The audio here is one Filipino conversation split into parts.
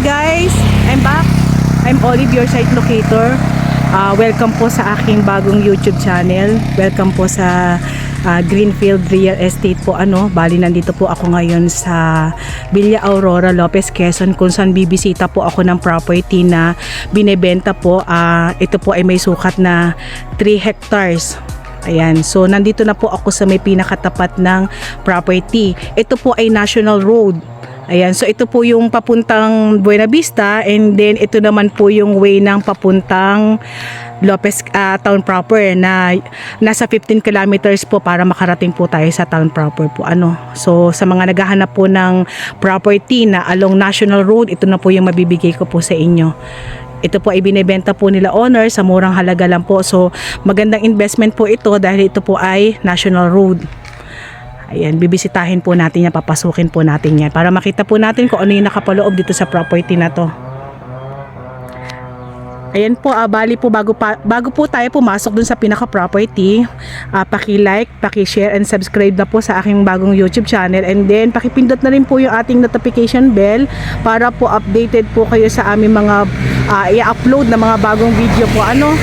guys! I'm back. I'm Olive, your site locator. Welcome po sa aking bagong YouTube channel. Welcome po sa Greenfield Real Estate po. Bali nandito po ako ngayon sa Villa Aurora, Lopez, Quezon, kung saan bibisita po ako ng property na binebenta po. Ito po ay may sukat na 3 hectares. Ayan, so nandito na po ako sa may pinakatapat ng property. Ito po ay National Road. Ayan, so ito po yung papuntang Buena Vista, and then ito naman po yung way ng papuntang Lopez town proper na nasa 15 kilometers po para makarating po tayo sa town proper po. So sa mga naghahanap po ng property na along National Road, ito na po yung mabibigay ko po sa inyo. Ito po ay binebenta po nila owner sa murang halaga lang po. So magandang investment po ito dahil ito po ay National Road. Ayan, bibisitahin po natin yan, papasukin po natin yan para makita po natin kung ano yung nakapaloob dito sa property na to. Ayan po, bali po bago po tayo pumasok dun sa pinaka-property, paki-like, paki-share and subscribe na po sa aking bagong YouTube channel, and then paki-pindot na rin po yung ating notification bell para po updated po kayo sa aming mga i-upload na mga bagong video po. Ayan.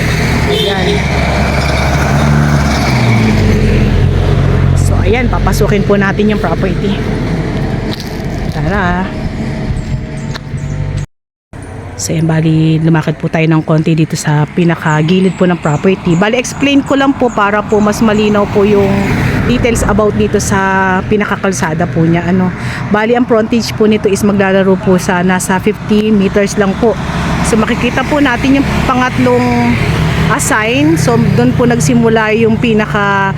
Ayan, papasukin po natin yung property. Tara. So ayan, bali lumakad po tayo ng konti dito sa pinakagilid po ng property. Bali explain ko lang po para po mas malinaw po yung details about dito sa pinakakalsada po niya. Bali ang frontage po nito is maglalaro po sa nasa 50 meters lang po. So makikita po natin yung pangatlong sign. So doon po nagsimula yung pinaka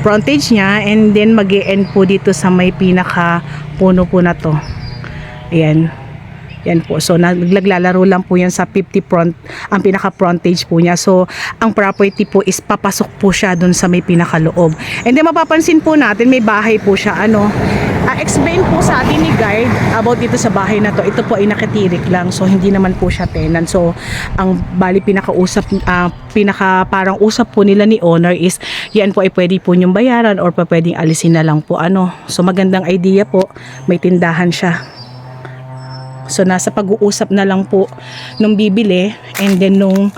frontage niya, and then mag-e-end po dito sa may pinaka puno po na to. Ayan. Yan po. So naglalaro lang po yan sa 50 front, ang pinaka frontage po niya. So ang property po is papasok po siya dun sa may pinakaloob. And then mapapansin po natin may bahay po siya. Explain po sa atin ni guide about dito sa bahay na to. Ito po ay nakatirik lang. So hindi naman po siya tenant. So ang bali pinaka parang usap po nila ni owner is yan po ay pwede po nyong bayaran or pa pwedeng alisin na lang po. So magandang idea po. May tindahan siya. So nasa pag-uusap na lang po nung bibili, and then nung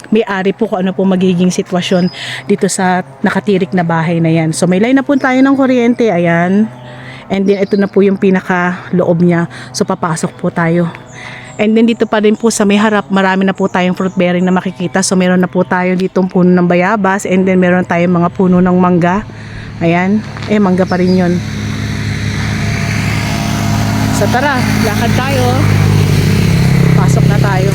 may-ari po kung ano po magiging sitwasyon dito sa nakatirik na bahay na yan. So may line na po tayo ng kuryente, ayan. And then ito na po yung pinaka loob niya. So papasok po tayo. And then dito pa rin po sa may harap, marami na po tayong fruit bearing na makikita. So meron na po tayo ditong puno ng bayabas, and then meron tayong mga puno ng mangga. Ayan, mangga pa rin yun. So tara, lakad tayo. Pasok na tayo.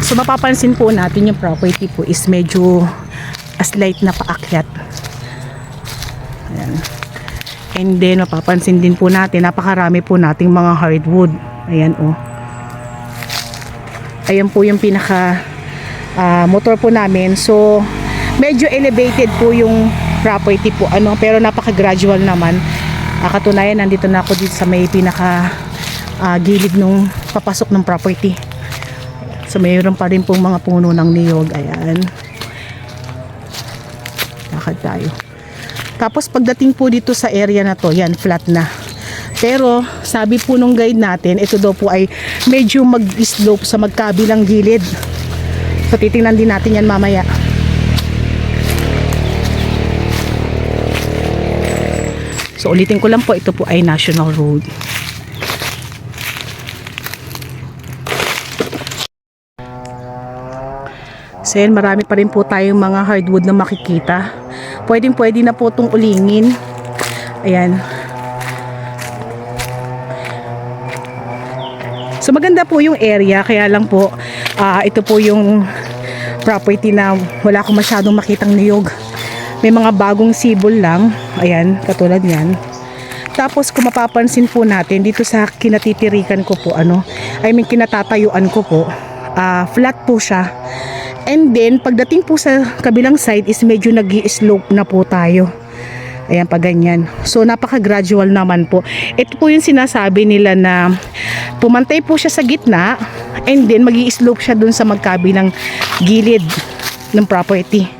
So mapapansin po natin yung property po is medyo slight na paakyat. Ayan. And then mapapansin din po natin, napakarami po nating mga hardwood. Ayan o. Ayan po yung pinaka motor po namin. So medyo elevated po yung property po, pero napaka-gradual naman. Katunayan, nandito na ako dito sa may pinaka gilid nung papasok ng property. So mayroon pa rin pong mga puno ng niyog. Ayan. Lakad tayo. Tapos pagdating po dito sa area na to, yan, flat na. Pero sabi po nung guide natin, ito daw po ay medyo mag-slope sa magkabilang gilid. So titingnan din natin yan mamaya. So ulitin ko lang po, ito po ay National Road. So yan, marami pa rin po tayong mga hardwood na makikita. Pwede na po itong ulingin. Ayan. So maganda po yung area, kaya lang po ito po yung property na wala akong masyadong makitang niyog. May mga bagong sibol lang. Ayan, katulad yan. Tapos kung mapapansin po natin dito sa kinatitirikan ko po, kinatatayuan ko po, flat po siya. And then pagdating po sa kabilang side is medyo nag-i-slope na po tayo. Ayan, pa ganyan. So napaka-gradual naman po. Ito po yung sinasabi nila na pumantay po siya sa gitna, and then magi-slope siya dun sa magkabilang gilid ng property.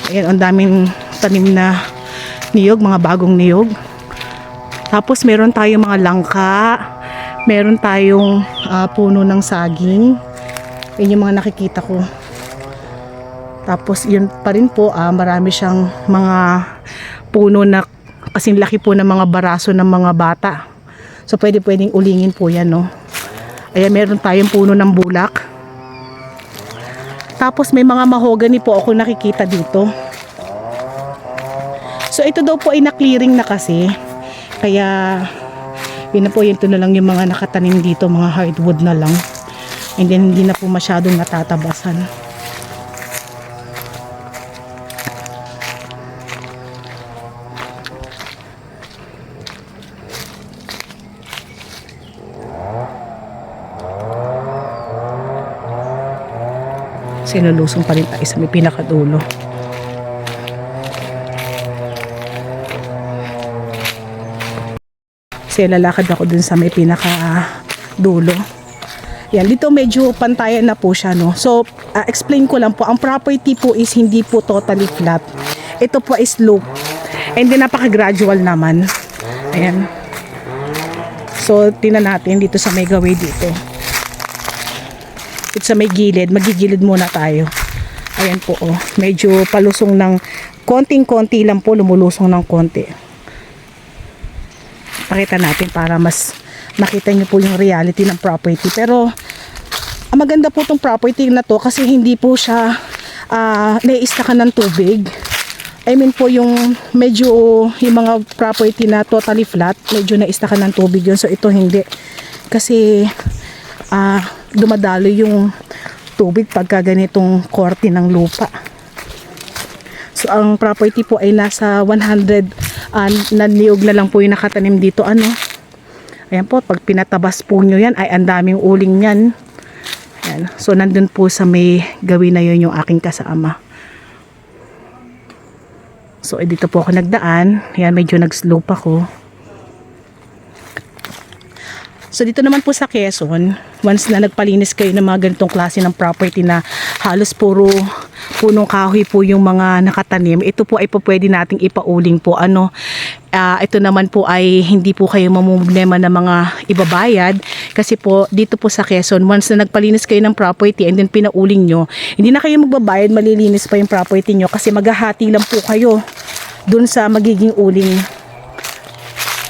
Ayan, ang daming tanim na niyog, mga bagong niyog. Tapos meron tayong mga langka, meron tayong puno ng saging. Yun yung mga nakikita ko. Tapos yun pa rin po, marami siyang mga puno na kasing laki po ng mga baraso ng mga bata. So pwedeng ulingin po yan, no. Ayan, meron tayong puno ng bulak. Tapos may mga mahogany po ako nakikita dito. So ito daw po ay na-clearing na kasi. Kaya yun na po, yun na lang yung mga nakatanim dito, mga hardwood na lang. And then hindi na po masyadong natatabasan. Sinulusong pa rin tayo sa may pinakadulo. Kasi lalakad ako dun sa may pinakadulo. Yan, dito medyo pantayan na po siya, no. So, explain ko lang po, ang property po is hindi po totally flat. Ito po is slope. And then napaka-gradual naman. Ayan. So, tingnan natin dito sa may gawin dito. Dito sa may gilid, magigilid muna tayo. Ayan po, oh. Medyo palusong ng konting-konti lang po, lumulusong ng konti. Pakita natin para mas makita nyo po yung reality ng property. Pero ang maganda po itong property na to kasi hindi po siya naiistakan ng tubig. I mean po yung medyo yung mga property na totally flat, medyo naiistakan ng tubig yun. So ito hindi. Kasi dumadalo yung tubig pagka ganitong korte ng lupa. So ang property po ay nasa 100 na niyog na lang po yung nakatanim dito, ano. Ayan po, pag pinatabas po nyo yan ay ang daming uling yan. Ayan. So nandun po sa may gawin na yun yung aking kasama. So dito po ako nagdaan. Ayan, medyo nag-slope ako. So dito naman po sa Quezon, once na nagpalinis kayo ng mga ganitong klase ng property na halos puro punong kahoy po yung mga nakatanim, ito po ay po pwede nating ipauling po, ano. Ito naman po ay hindi po kayo mamumblema ng mga ibabayad kasi po dito po sa Quezon, once na nagpalinis kayo ng property and then pinauling nyo, hindi na kayo magbabayad, malilinis pa yung property nyo kasi maghahati lang po kayo dun sa magiging uling.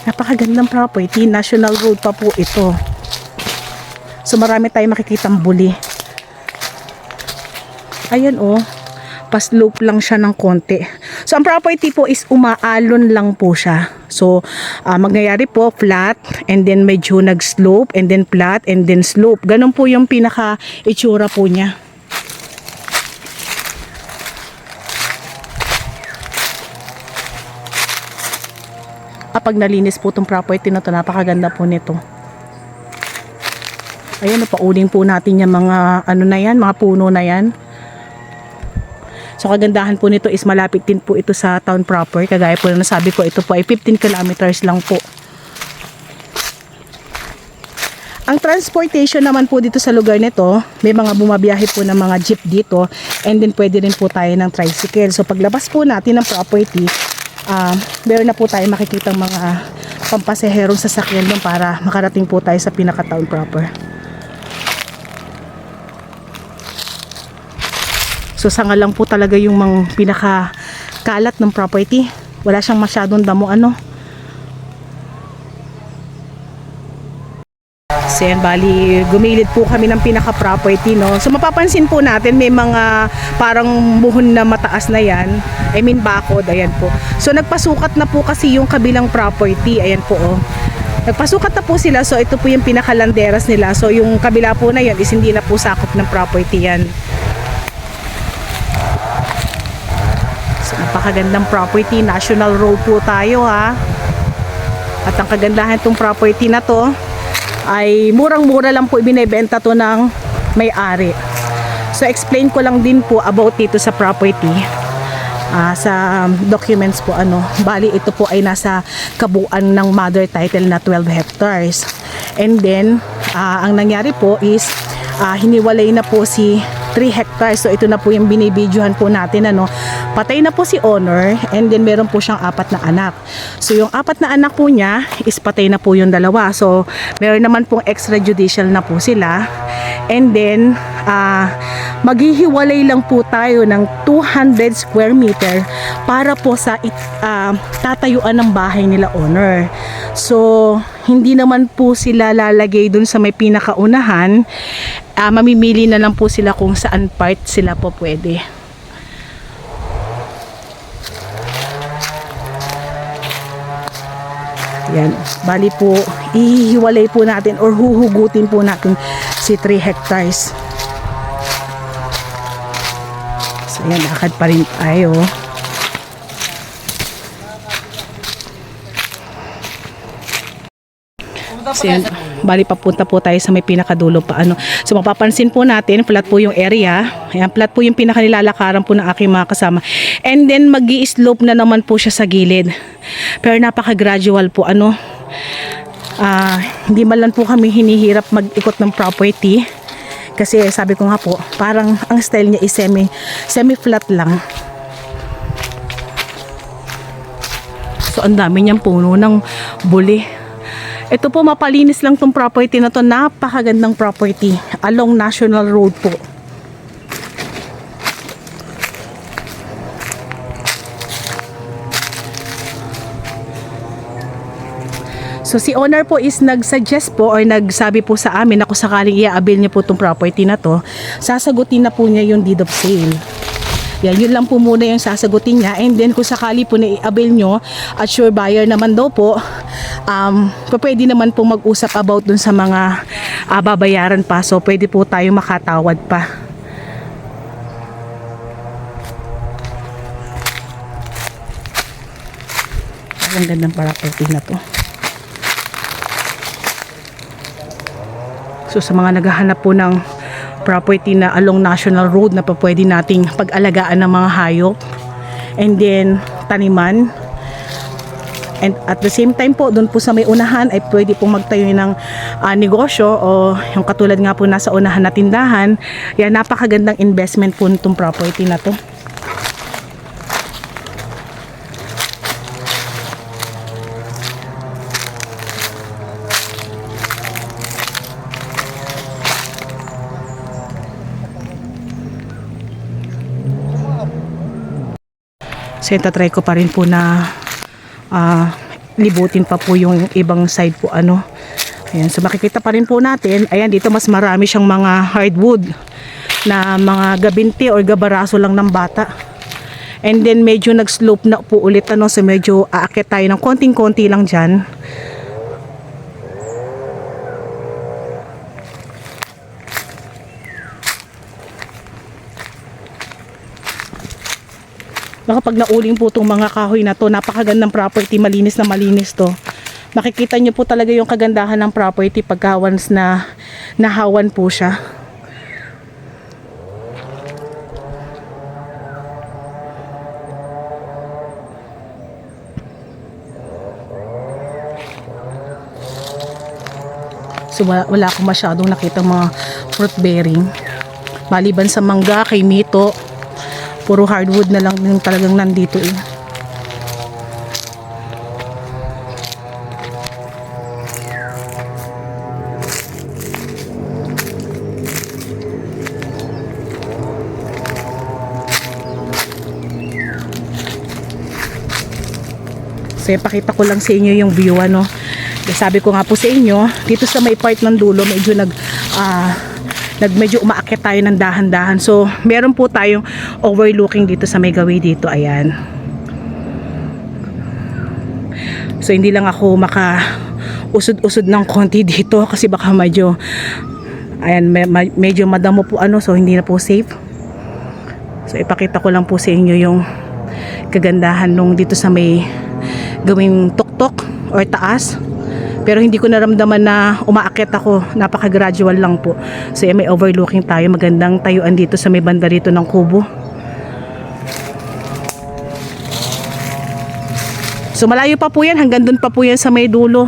Napakagandang property, national road pa po ito. So marami tayong makikitang buli. Ayan, oh, pa-slope lang siya ng konti. So ang property po is umaalon lang po siya. So mangyayari po flat and then medyo nag-slope and then flat and then slope. Ganun po yung pinaka-itsura po niya. Pag nalinis po itong property na to, napakaganda po nito. Ayan, napauling po natin yung mga ano na yan, mga puno na yan. So kagandahan po nito is malapit din po ito sa town proper. Kagaya po na nasabi ko, ito po ay 15 kilometers lang po. Ang transportation naman po dito sa lugar nito, may mga bumabiyahe po ng mga jeep dito and then pwede rin po tayo ng tricycle. So paglabas po natin ng property, meron na po tayo makikitang mga pampaseherong sasakyan doon para makarating po tayo sa pinaka-town proper. So sanga lang po talaga yung mga pinaka-kalat ng property. Wala siyang masyadong damo, ano. So yan, bali gumilid po kami ng pinaka-property, no. So mapapansin po natin may mga parang buhon na mataas na yan. I mean bakod, ayan po. So nagpasukat na po kasi yung kabilang property, ayan po, oh. Nagpasukat na po sila, so ito po yung pinaka-landeras nila. So yung kabila po na yan is hindi na po sakop ng property yan. So napakagandang property, national road po tayo, ha. At ang kagandahan tong property na to ay murang-mura lang po ibinebenta to ng may-ari. So explain ko lang din po about dito sa property. Sa documents po, ano, bali ito po ay nasa kabuuan ng mother title na 12 hectares. And then ang nangyari po is hiniwalay na po si 3 hectares. So ito na po yung binibidyohan po natin, ano. Patay na po si owner, and then meron po siyang 4 na anak. So yung 4 na anak po niya is patay na po yung 2. So meron naman pong extrajudicial na po sila. And then maghihiwalay lang po tayo ng 200 square meter para po sa tatayuan ng bahay nila owner. So hindi naman po sila lalagay dun sa may pinakaunahan. Mamimili na lang po sila kung saan part sila po pwede. Yan, bali po ihiwalay po natin or huhugutin po natin si 3 hectares. So yan, lakad pa rin tayo. So yan, bali papunta po tayo sa may pinakadulo pa, ano. So mapapansin po natin, flat po yung area. Ayan, flat po yung pinakanilalakaran po ng aking mga kasama. And then magi-slope na naman po siya sa gilid. Pero napaka-gradual po, ano. Hindi man lang po kami hinihirap mag-ikot ng property. Kasi sabi ko nga po, parang ang style niya is semi-flat lang. So ang dami niyang puno ng buli. Ito po, mapalinis lang tong property na to. Napakagandang property along National Road po. So si owner po is nag-suggest po or nagsabi po sa amin na kung sakaling i-avail niyo po tong property na to, sasagutin na po niya yung deed of sale. Yan, yun lang po muna yung sasagutin niya. And then kung sakali po na i-avail nyo at sure buyer naman daw po, pwede naman po mag-usap about dun sa mga babayaran pa. So pwede po tayo makatawad pa. Ang gandang property na to. So sa mga naghahanap po ng property na along National Road na pa pwede nating pag-alagaan ng mga hayop and then taniman, and at the same time po doon po sa may unahan ay pwede pong magtayo ng negosyo o yung katulad nga po nasa unahan na tindahan. Yan, napakagandang investment po nitong property na to. So try ko pa rin po na libutin pa po yung ibang side po, ano. Ayan, so makikita pa rin po natin, ayan, dito mas marami siyang mga hardwood na mga gabinti or gabaraso lang ng bata. And then medyo nag-slope na po ulit, ano, so medyo aakyat tayo ng konting-konti lang dyan. Kapag nauling po itong mga kahoy na to, napakagandang property, malinis na malinis to. Makikita nyo po talaga yung kagandahan ng property pagka once na nahawan po siya. So wala akong masyadong nakitang mga fruit bearing. Maliban sa mangga, kay Mito, puro hardwood na lang yung talagang nandito eh. So ipakita ko lang sa inyo yung view, ano. Sabi ko nga po sa inyo, dito sa may part ng dulo medyo medyo umaakyat tayo ng dahan-dahan. So meron po tayong overlooking dito sa may gawin dito, ayan. So hindi lang ako usod-usod ng konti dito kasi baka medyo ayan, medyo madamo po, ano, so hindi na po safe. So ipakita ko lang po sa inyo yung kagandahan nung dito sa may gawing tuktok or taas. Pero hindi ko naramdaman na umaakyat ako. Napaka-gradual lang po. So may overlooking tayo. Magandang tayuan dito sa may banda rito ng kubo. So malayo pa po yan. Hanggang dun pa po yan sa may dulo.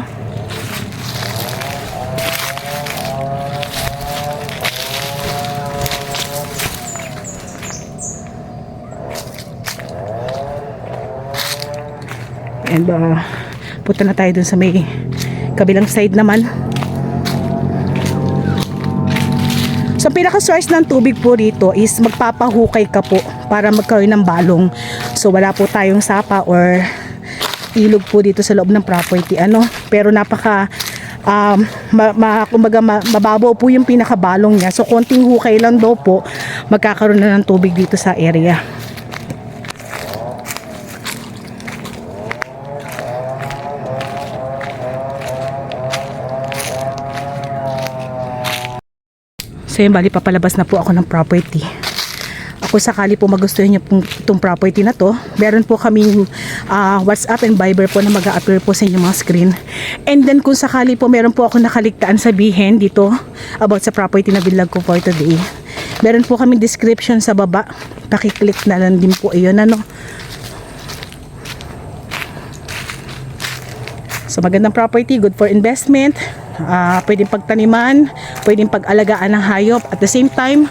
And punta na tayo dun sa may kabilang side naman. So pinaka-source ng tubig po dito is magpapahukay ka po para magkaroon ng balong. So wala po tayong sapa or ilog po dito sa loob ng property. Pero napaka kumbaga mababaw po yung pinakabalong niya. So konting hukay lang daw po magkakaroon na ng tubig dito sa area. So yun, bali papalabas na po ako ng property. Kung sakali po magustuhan niyo pong itong property na to, meron po kaming WhatsApp and Viber po na mag-a-appear po sa inyong mga screen. And then kung sakali po meron po ako nakaligtaan sabihin dito about sa property na binlog ko for today, meron po kaming description sa baba. Pakiclick na lang din po iyon. So magandang property, good for investment. Pwedeng pagtaniman, pwedeng pag-alagaan ng hayop. At the same time,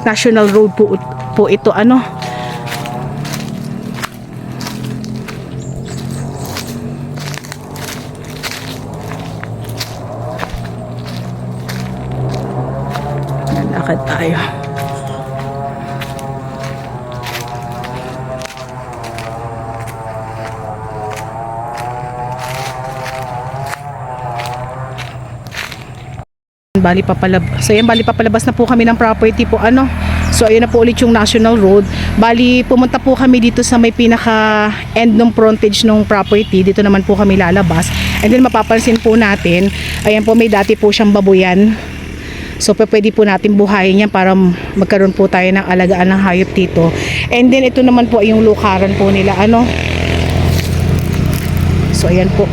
national road po ito. Lalakad tayo. Bali papalabas na po kami ng property po. So ayun na po ulit yung national road. Bali pumunta po kami dito sa may pinaka end ng frontage ng property. Dito naman po kami lalabas. And then mapapansin po natin, ayan po, may dati po siyang babuyan. So pwede po natin buhayin yan para magkaroon po tayo ng alagaan ng hayop dito. And then ito naman po yung lukaran po nila. So ayan po.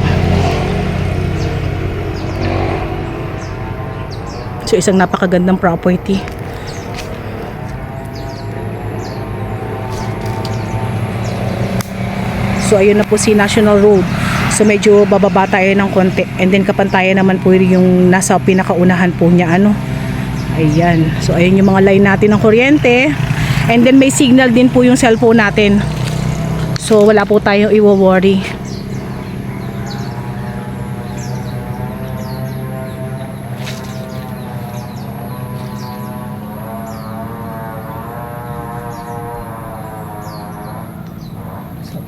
So isang napakagandang property. So ayun na po si National Road. So medyo bababa tayo ng konti. And then kapantayan naman po yung nasa pinakaunahan po niya. Ayan. So ayun yung mga line natin ng kuryente. And then may signal din po yung cellphone natin. So wala po tayong i-worry.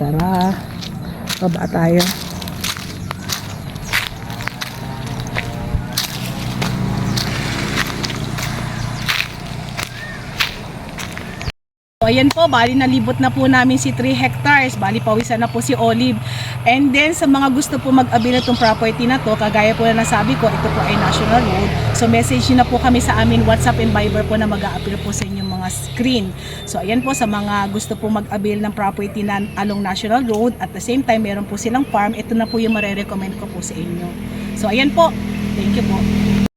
Tara, baba tayo. So, ayan po, bali nalibot na po namin si 3 hectares. Bali pawisan na po si Olive. And then sa mga gusto po mag-avail itong property na to, kagaya po na nasabi ko, ito po ay national road. So message na po kami sa amin WhatsApp and Viber po na mag-a-appear po sa inyong mga screen. So ayan po, sa mga gusto po mag-avail ng property na along national road, at the same time meron po silang farm, ito na po yung mare-recommend ko po sa inyo. So ayan po, thank you po.